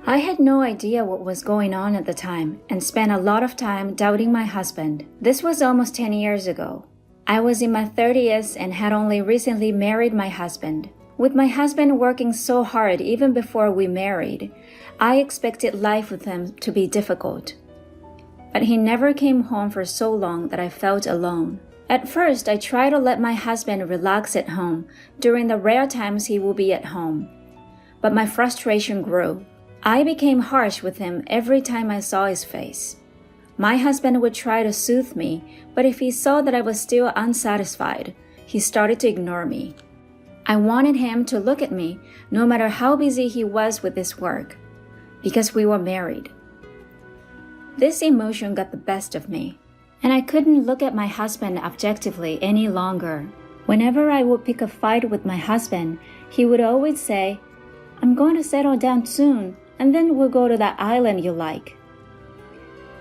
I had no idea what was going on at the time and spent a lot of time doubting my husband. This was almost 10 years ago. I was in my 30s and had only recently married my husband. With my husband working so hard even before we married, I expected life with him to be difficult. But he never came home for so long that I felt alone. At first, I tried to let my husband relax at home during the rare times he would be at home. But my frustration grew. I became harsh with him every time I saw his face. My husband would try to soothe me, but if he saw that I was still unsatisfied, he started to ignore me. I wanted him to look at me, no matter how busy he was with his work, because we were married. This emotion got the best of me, and I couldn't look at my husband objectively any longer. Whenever I would pick a fight with my husband, he would always say, "I'm going to settle down soon, and then we'll go to that island you like."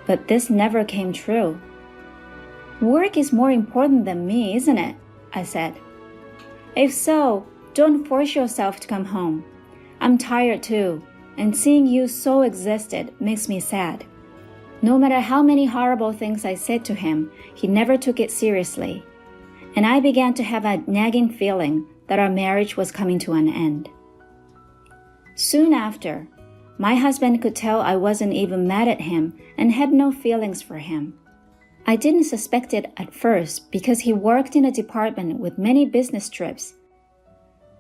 But this never came true. "Work is more important than me, isn't it?" I said. "If so, don't force yourself to come home. I'm tired too, and seeing you so exhausted makes me sad." No matter how many horrible things I said to him, he never took it seriously, and I began to have a nagging feeling that our marriage was coming to an end. Soon after, my husband could tell I wasn't even mad at him and had no feelings for him. I didn't suspect it at first because he worked in a department with many business trips.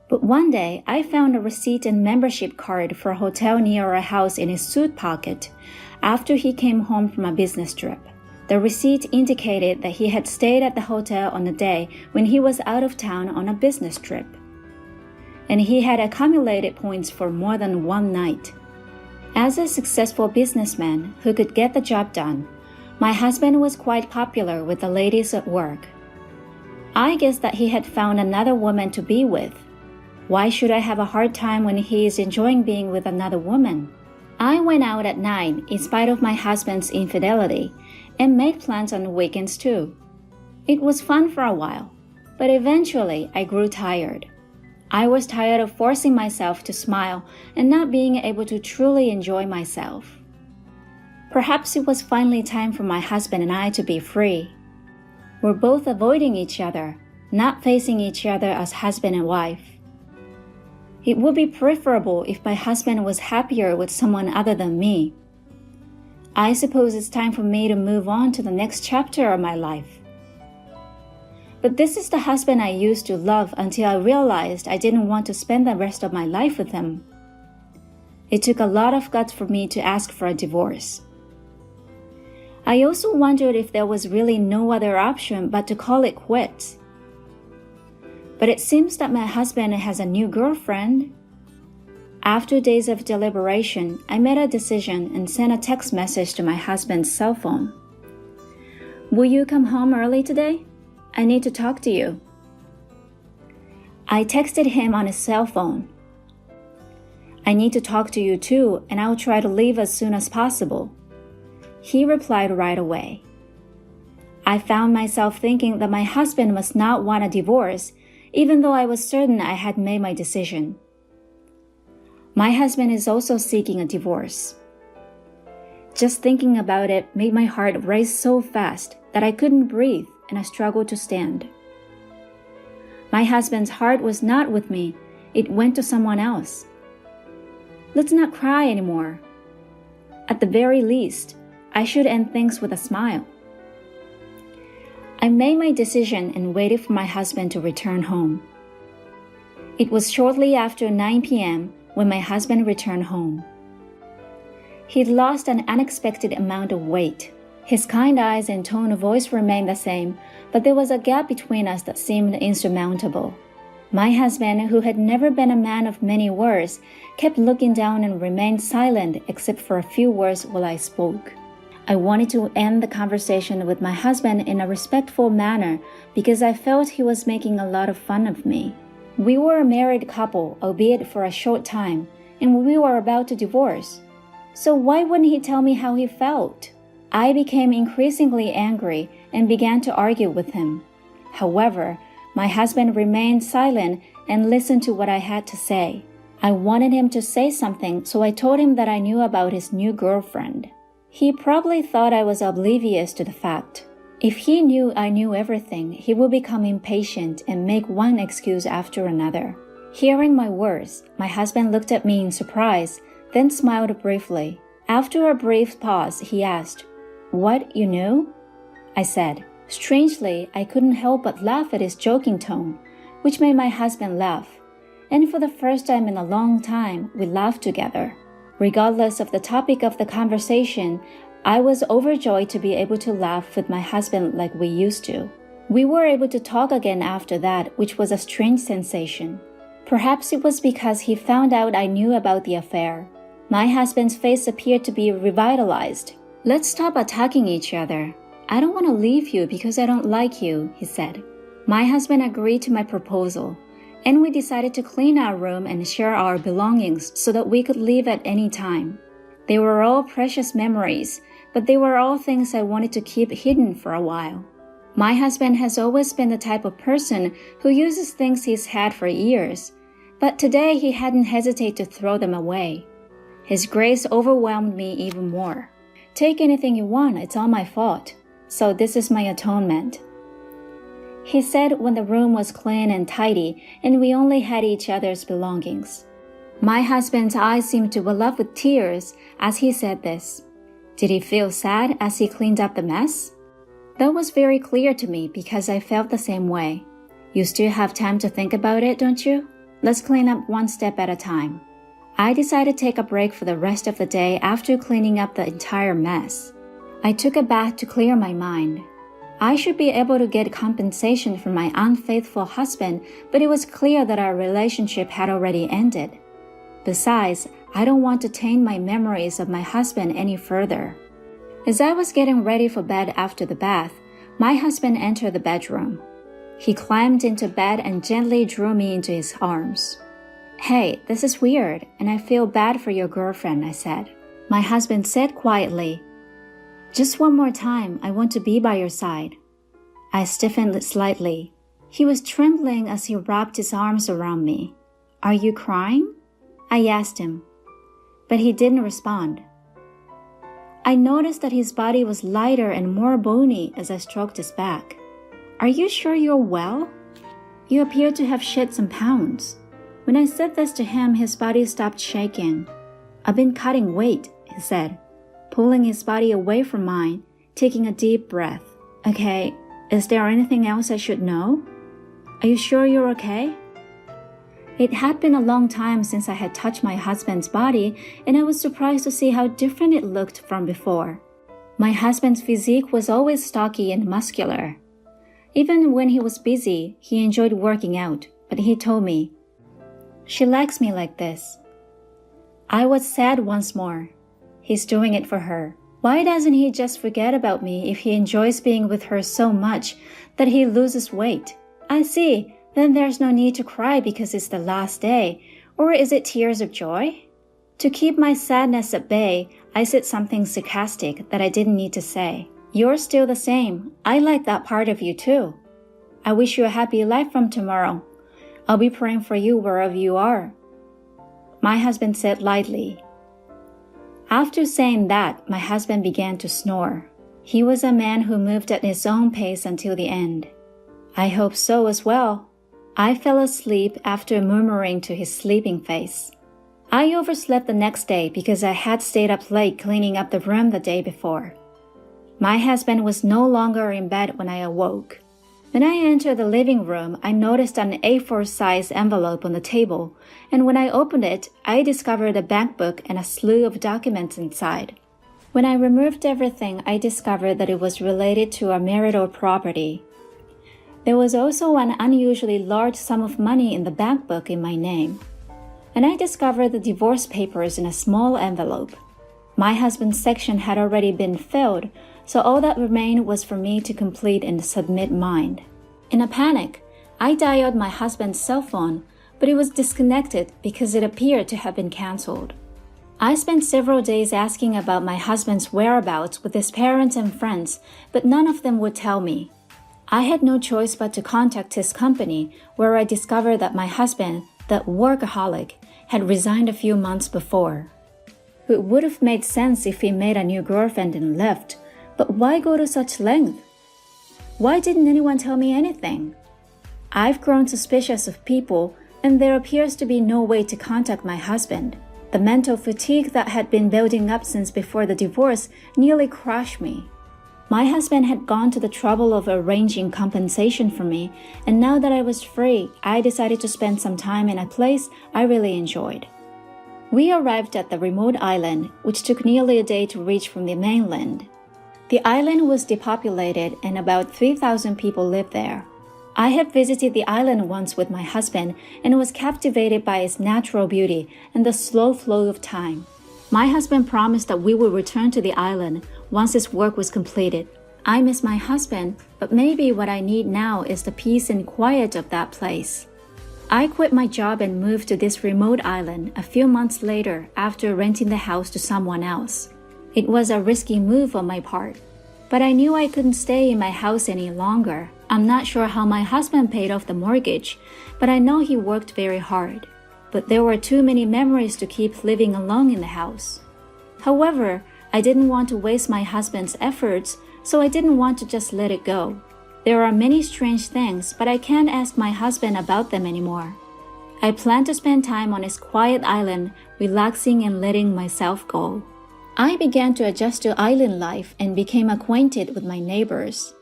But one day, I found a receipt and membership card for a hotel near our house in his suit pocket after he came home from a business trip. The receipt indicated that he had stayed at the hotel on a day when he was out of town on a business trip, and he had accumulated points for more than one night. As a successful businessman who could get the job done, my husband was quite popular with the ladies at work. I guessed that he had found another woman to be with. Why should I have a hard time when he is enjoying being with another woman? I went out at night in spite of my husband's infidelity and made plans on the weekends too. It was fun for a while, but eventually I grew tired. I was tired of forcing myself to smile and not being able to truly enjoy myself. Perhaps it was finally time for my husband and I to be free. We're both avoiding each other, not facing each other as husband and wife. It would be preferable if my husband was happier with someone other than me. I suppose it's time for me to move on to the next chapter of my life. But this is the husband I used to love until I realized I didn't want to spend the rest of my life with him. It took a lot of guts for me to ask for a divorce. I also wondered if there was really no other option but to call it quits. But it seems that my husband has a new girlfriend. After days of deliberation, I made a decision and sent a text message to my husband's cell phone. "Will you come home early today? I need to talk to you." I texted him on his cell phone. "I need to talk to you too, and I'll try to leave as soon as possible." He replied right away. I found myself thinking that my husband must not want a divorce, even though I was certain I had made my decision. My husband is also seeking a divorce. Just thinking about it made my heart race so fast that I couldn't breathe and I struggled to stand. My husband's heart was not with me, it went to someone else. Let's not cry anymore. At the very least, I should end things with a smile. I made my decision and waited for my husband to return home. It was shortly after 9 p.m. when my husband returned home. He'd lost an unexpected amount of weight. His kind eyes and tone of voice remained the same, but there was a gap between us that seemed insurmountable. My husband, who had never been a man of many words, kept looking down and remained silent except for a few words while I spoke. I wanted to end the conversation with my husband in a respectful manner because I felt he was making a lot of fun of me. We were a married couple, albeit for a short time, and we were about to divorce. So why wouldn't he tell me how he felt? I became increasingly angry and began to argue with him. However, my husband remained silent and listened to what I had to say. I wanted him to say something, so I told him that I knew about his new girlfriend. He probably thought I was oblivious to the fact. If he knew I knew everything, he would become impatient and make one excuse after another. Hearing my words, my husband looked at me in surprise, then smiled briefly. After a brief pause, he asked, "What, you knew?" I said. Strangely, I couldn't help but laugh at his joking tone, which made my husband laugh. And for the first time in a long time, we laughed together. Regardless of the topic of the conversation, I was overjoyed to be able to laugh with my husband like we used to. We were able to talk again after that, which was a strange sensation. Perhaps it was because he found out I knew about the affair. My husband's face appeared to be revitalized. "Let's stop attacking each other. I don't want to leave you because I don't like you," he said. My husband agreed to my proposal, and we decided to clean our room and share our belongings so that we could leave at any time. They were all precious memories, but they were all things I wanted to keep hidden for a while. My husband has always been the type of person who uses things he's had for years, but today he hadn't hesitated to throw them away. His grace overwhelmed me even more. "Take anything you want, it's all my fault. So this is my atonement," he said when the room was clean and tidy and we only had each other's belongings. My husband's eyes seemed to well up with tears as he said this. Did he feel sad as he cleaned up the mess? That was very clear to me because I felt the same way. You still have time to think about it, don't you? Let's clean up one step at a time. I decided to take a break for the rest of the day after cleaning up the entire mess. I took a bath to clear my mind. I should be able to get compensation for my unfaithful husband, but it was clear that our relationship had already ended. Besides, I don't want to taint my memories of my husband any further. As I was getting ready for bed after the bath, my husband entered the bedroom. He climbed into bed and gently drew me into his arms. "Hey, this is weird, and I feel bad for your girlfriend," I said. My husband said quietly, "Just one more time, I want to be by your side." I stiffened slightly. He was trembling as he wrapped his arms around me. "Are you crying?" I asked him, but he didn't respond. I noticed that his body was lighter and more bony as I stroked his back. "Are you sure you're well? You appear to have shed some pounds." When I said this to him, his body stopped shaking. "I've been cutting weight," he said, pulling his body away from mine, taking a deep breath. "Okay, is there anything else I should know? Are you sure you're okay?" It had been a long time since I had touched my husband's body, and I was surprised to see how different it looked from before. My husband's physique was always stocky and muscular. Even when he was busy, he enjoyed working out, but he told me, "She likes me like this." I was sad once more. He's doing it for her. Why doesn't he just forget about me if he enjoys being with her so much that he loses weight? I see. Then there's no need to cry because it's the last day, or is it tears of joy? To keep my sadness at bay, I said something sarcastic that I didn't need to say. "You're still the same. I like that part of you too. I wish you a happy life from tomorrow. I'll be praying for you wherever you are," my husband said lightly. After saying that, my husband began to snore. He was a man who moved at his own pace until the end. I hope so as well. I fell asleep after murmuring to his sleeping face. I overslept the next day because I had stayed up late cleaning up the room the day before. My husband was no longer in bed when I awoke. When I entered the living room, I noticed an A4-size envelope on the table, and when I opened it, I discovered a bank book and a slew of documents inside. When I removed everything, I discovered that it was related to a marital property. There was also an unusually large sum of money in the bank book in my name. And I discovered the divorce papers in a small envelope. My husband's section had already been filled, so all that remained was for me to complete and submit mine. In a panic, I dialed my husband's cell phone, but it was disconnected because it appeared to have been canceled. I spent several days asking about my husband's whereabouts with his parents and friends, but none of them would tell me. I had no choice but to contact his company, where I discovered that my husband, the workaholic, had resigned a few months before. It would have made sense if he made a new girlfriend and left, but why go to such length? Why didn't anyone tell me anything? I've grown suspicious of people, and there appears to be no way to contact my husband. The mental fatigue that had been building up since before the divorce nearly crushed me. My husband had gone to the trouble of arranging compensation for me, and now that I was free, I decided to spend some time in a place I really enjoyed. We arrived at the remote island, which took nearly a day to reach from the mainland. The island was depopulated and about 3,000 people lived there. I had visited the island once with my husband and was captivated by its natural beauty and the slow flow of time. My husband promised that we would return to the island once his work was completed. I miss my husband, but maybe what I need now is the peace and quiet of that place. I quit my job and moved to this remote island a few months later after renting the house to someone else. It was a risky move on my part, but I knew I couldn't stay in my house any longer. I'm not sure how my husband paid off the mortgage, but I know he worked very hard. But there were too many memories to keep living alone in the house. However, I didn't want to waste my husband's efforts, so I didn't want to just let it go. There are many strange things, but I can't ask my husband about them anymore. I plan to spend time on his quiet island, relaxing and letting myself go. I began to adjust to island life and became acquainted with my neighbors.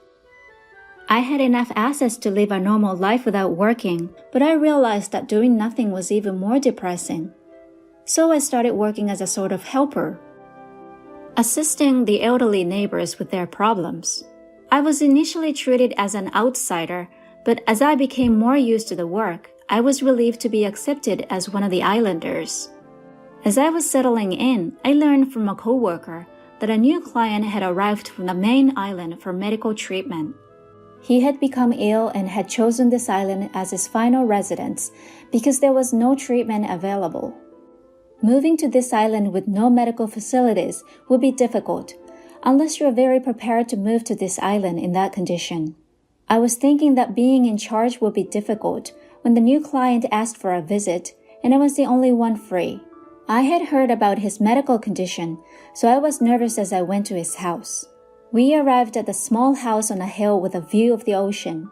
I had enough assets to live a normal life without working, but I realized that doing nothing was even more depressing. So I started working as a sort of helper, assisting the elderly neighbors with their problems. I was initially treated as an outsider, but as I became more used to the work, I was relieved to be accepted as one of the islanders. As I was settling in, I learned from a coworker that a new client had arrived from the main island for medical treatment. He had become ill and had chosen this island as his final residence because there was no treatment available. Moving to this island with no medical facilities would be difficult, unless you're very prepared to move to this island in that condition. I was thinking that being in charge would be difficult when the new client asked for a visit, and I was the only one free. I had heard about his medical condition, so I was nervous as I went to his house. We arrived at the small house on a hill with a view of the ocean.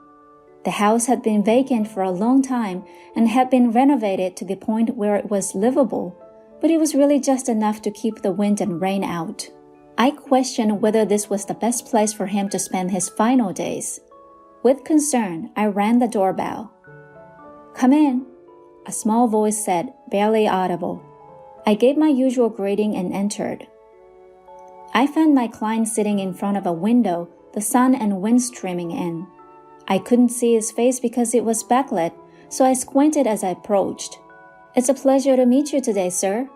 The house had been vacant for a long time and had been renovated to the point where it was livable, but it was really just enough to keep the wind and rain out. I questioned whether this was the best place for him to spend his final days. With concern, I rang the doorbell. "Come in," a small voice said, barely audible. I gave my usual greeting and entered. I found my client sitting in front of a window, the sun and wind streaming in. I couldn't see his face because it was backlit, so I squinted as I approached. "It's a pleasure to meet you today, sir."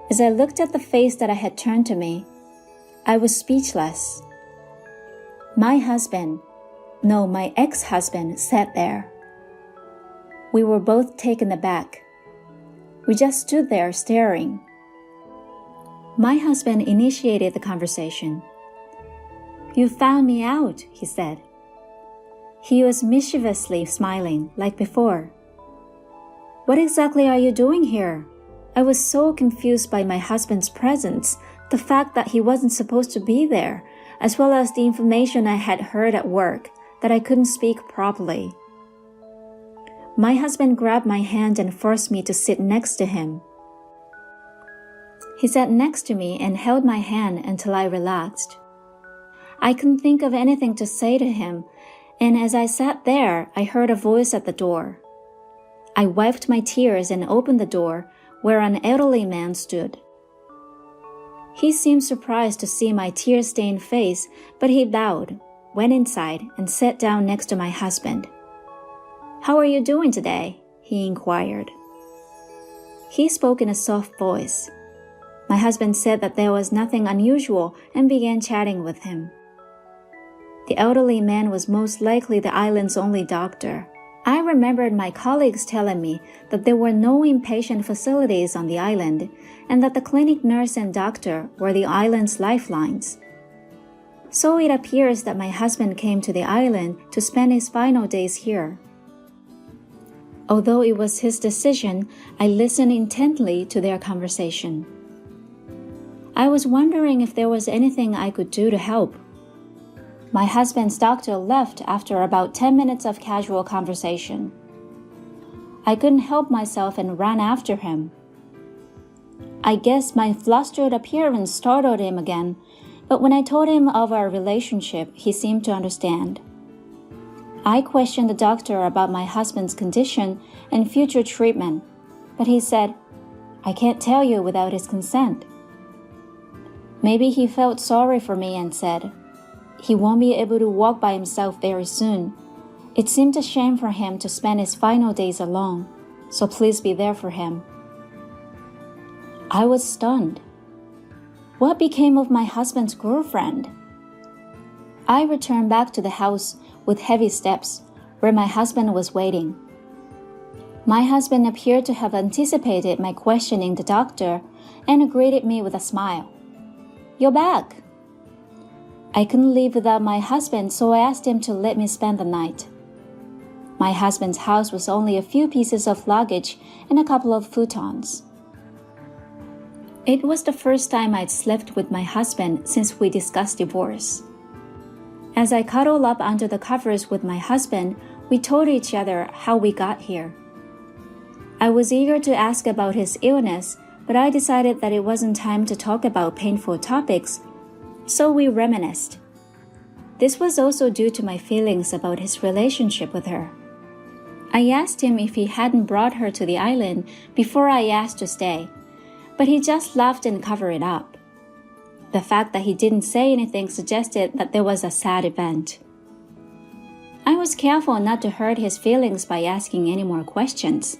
As I looked at the face that had turned to me, I was speechless. My ex-husband sat there. We were both taken aback. We just stood there staring. My husband initiated the conversation. "You found me out," he said. He was mischievously smiling, like before. "What exactly are you doing here?" I was so confused by my husband's presence, the fact that he wasn't supposed to be there, as well as the information I had heard at work, that I couldn't speak properly. My husband grabbed my hand and forced me to sit next to him. He sat next to me and held my hand until I relaxed. I couldn't think of anything to say to him, and as I sat there, I heard a voice at the door. I wiped my tears and opened the door, where an elderly man stood. He seemed surprised to see my tear-stained face, but he bowed, went inside, and sat down next to my husband. "How are you doing today?" he inquired. He spoke in a soft voice. My husband said that there was nothing unusual and began chatting with him. The elderly man was most likely the island's only doctor. I remembered my colleagues telling me that there were no inpatient facilities on the island and that the clinic nurse and doctor were the island's lifelines. So it appears that my husband came to the island to spend his final days here. Although it was his decision, I listened intently to their conversation. I was wondering if there was anything I could do to help. My husband's doctor left after about 10 minutes of casual conversation. I couldn't help myself and ran after him. I guess my flustered appearance startled him again, but when I told him of our relationship, he seemed to understand. I questioned the doctor about my husband's condition and future treatment, but he said, "I can't tell you without his consent." Maybe he felt sorry for me and said, "He won't be able to walk by himself very soon. It seemed a shame for him to spend his final days alone, so please be there for him." I was stunned. What became of my husband's girlfriend? I returned back to the house with heavy steps, where my husband was waiting. My husband appeared to have anticipated my questioning the doctor and greeted me with a smile. "You're back." I couldn't leave without my husband, so I asked him to let me spend the night. My husband's house was only a few pieces of luggage and a couple of futons. It was the first time I'd slept with my husband since we discussed divorce. As I cuddled up under the covers with my husband, we told each other how we got here. I was eager to ask about his illness, but I decided that it wasn't time to talk about painful topics, so we reminisced. This was also due to my feelings about his relationship with her. I asked him if he hadn't brought her to the island before I asked to stay, but he just laughed and covered it up. The fact that he didn't say anything suggested that there was a sad event. I was careful not to hurt his feelings by asking any more questions.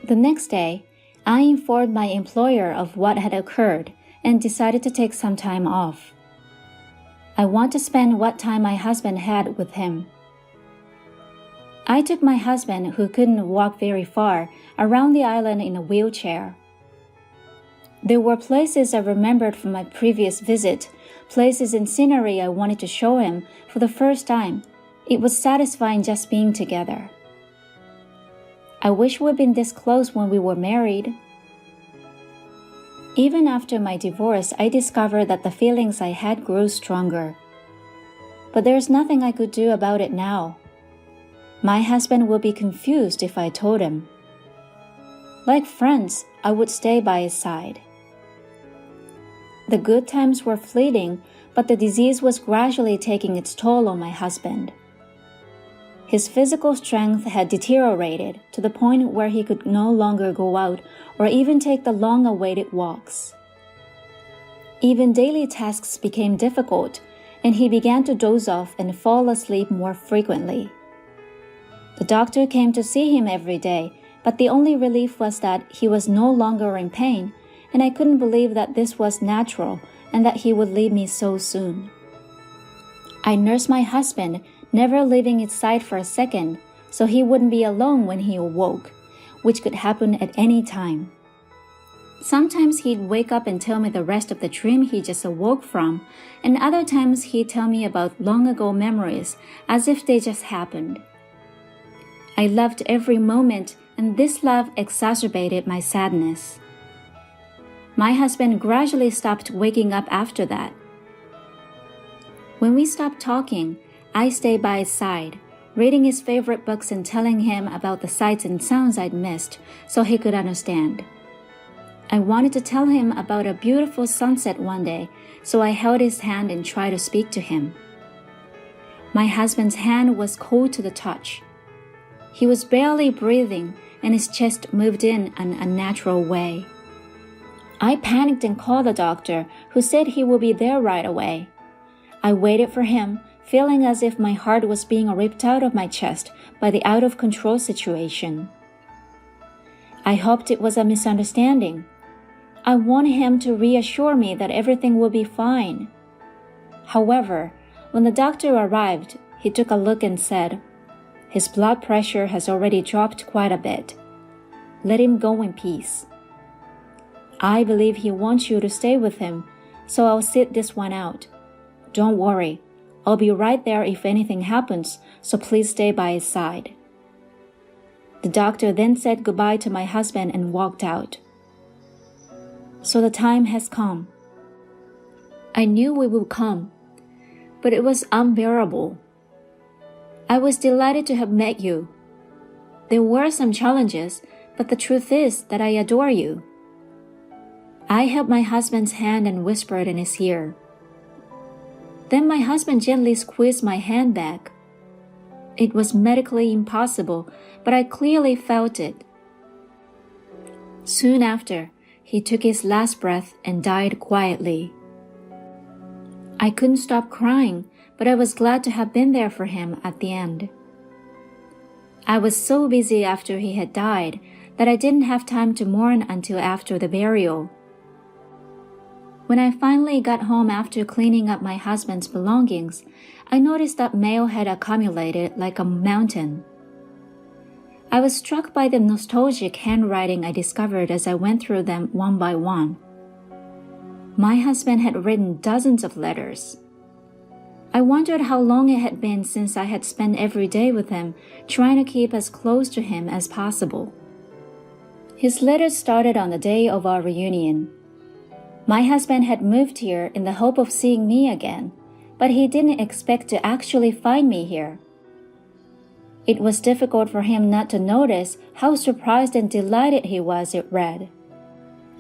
The next day, I informed my employer of what had occurred and decided to take some time off. I want to spend what time my husband had with him. I took my husband, who couldn't walk very far, around the island in a wheelchair. There were places I remembered from my previous visit, places and scenery I wanted to show him for the first time. It was satisfying just being together. I wish we'd been this close when we were married. Even after my divorce, I discovered that the feelings I had grew stronger. But there's nothing I could do about it now. My husband would be confused if I told him. Like friends, I would stay by his side. The good times were fleeting, but the disease was gradually taking its toll on my husband. His physical strength had deteriorated to the point where he could no longer go out or even take the long-awaited walks. Even daily tasks became difficult, and he began to doze off and fall asleep more frequently. The doctor came to see him every day, but the only relief was that he was no longer in pain, and I couldn't believe that this was natural and that he would leave me so soon. I nursed my husband, never leaving his side for a second, so he wouldn't be alone when he awoke, which could happen at any time. Sometimes he'd wake up and tell me the rest of the dream he just awoke from, and other times he'd tell me about long-ago memories as if they just happened. I loved every moment, and this love exacerbated my sadness. My husband gradually stopped waking up after that. When we stopped talking, I stayed by his side, reading his favorite books and telling him about the sights and sounds I'd missed so he could understand. I wanted to tell him about a beautiful sunset one day, so I held his hand and tried to speak to him. My husband's hand was cold to the touch. He was barely breathing, and his chest moved in an unnatural way. I panicked and called the doctor, who said he would be there right away. I waited for him, feeling as if my heart was being ripped out of my chest by the out-of-control situation. I hoped it was a misunderstanding. I wanted him to reassure me that everything would be fine. However, when the doctor arrived, he took a look and said, "His blood pressure has already dropped quite a bit. Let him go in peace. I believe he wants you to stay with him, so I'll sit this one out. Don't worry, I'll be right there if anything happens, so please stay by his side." The doctor then said goodbye to my husband and walked out. So the time has come. I knew it would come, but it was unbearable. I was delighted to have met you. There were some challenges, but the truth is that I adore you. I held my husband's hand and whispered in his ear. Then my husband gently squeezed my hand back. It was medically impossible, but I clearly felt it. Soon after, he took his last breath and died quietly. I couldn't stop crying, but I was glad to have been there for him at the end. I was so busy after he had died that I didn't have time to mourn until after the burial. When I finally got home after cleaning up my husband's belongings, I noticed that mail had accumulated like a mountain. I was struck by the nostalgic handwriting I discovered as I went through them one by one. My husband had written dozens of letters. I wondered how long it had been since I had spent every day with him, trying to keep as close to him as possible. His letters started on the day of our reunion. My husband had moved here in the hope of seeing me again, but he didn't expect to actually find me here. It was difficult for him not to notice how surprised and delighted he was, it read.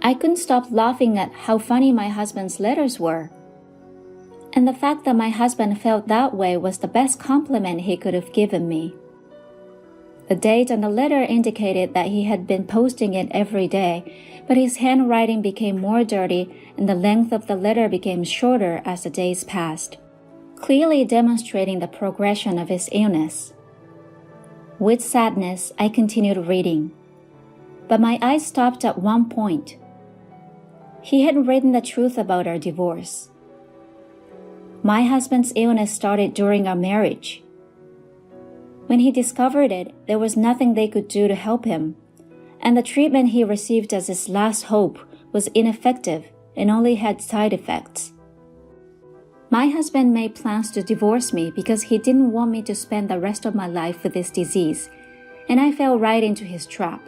I couldn't stop laughing at how funny my husband's letters were. And the fact that my husband felt that way was the best compliment he could have given me. The date on the letter indicated that he had been posting it every day, but his handwriting became more dirty and the length of the letter became shorter as the days passed, clearly demonstrating the progression of his illness. With sadness, I continued reading, but my eyes stopped at one point. He had written the truth about our divorce. My husband's illness started during our marriage. When he discovered it, there was nothing they could do to help him, and the treatment he received as his last hope was ineffective and only had side effects. My husband made plans to divorce me because he didn't want me to spend the rest of my life with this disease, and I fell right into his trap.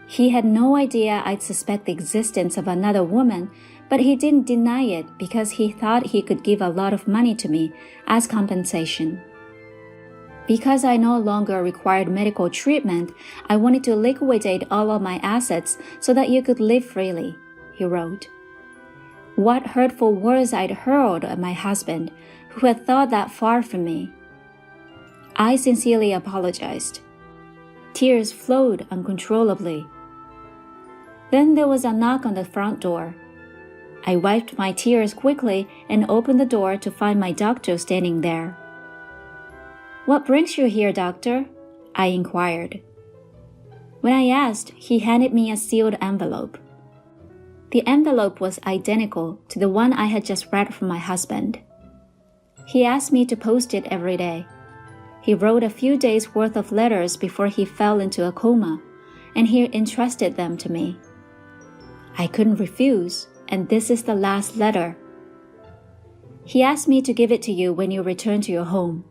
He had no idea I'd suspect the existence of another woman, but he didn't deny it because he thought he could give a lot of money to me as compensation. Because I no longer required medical treatment, I wanted to liquidate all of my assets so that you could live freely, he wrote. What hurtful words I'd hurled at my husband, who had thought that far from me. I sincerely apologized. Tears flowed uncontrollably. Then there was a knock on the front door. I wiped my tears quickly and opened the door to find my doctor standing there. What brings you here, doctor? I inquired. When I asked, he handed me a sealed envelope. The envelope was identical to the one I had just read from my husband. He asked me to post it every day. He wrote a few days' worth of letters before he fell into a coma, and he entrusted them to me. I couldn't refuse, and this is the last letter. He asked me to give it to you when you return to your home.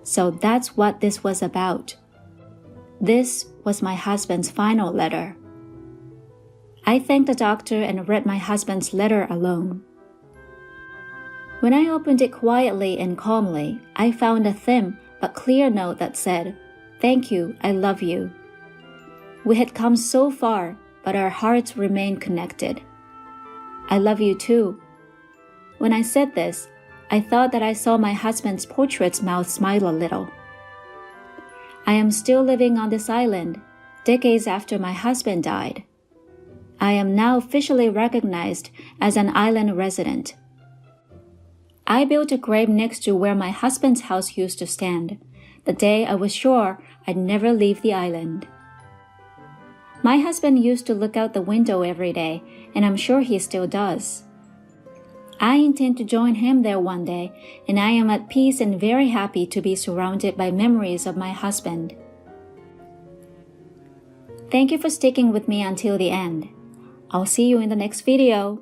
So that's what this was about. This was my husband's final letter. I thanked the doctor and read my husband's letter alone. When I opened it quietly and calmly, I found a thin but clear note that said, "Thank you, I love you." We had come so far, but our hearts remained connected. I love you too. When I said this, I thought that I saw my husband's portrait's mouth smile a little. I am still living on this island, decades after my husband died. I am now officially recognized as an island resident. I built a grave next to where my husband's house used to stand, the day I was sure I'd never leave the island. My husband used to look out the window every day, and I'm sure he still does. I intend to join him there one day, and I am at peace and very happy to be surrounded by memories of my husband. Thank you for sticking with me until the end. I'll see you in the next video.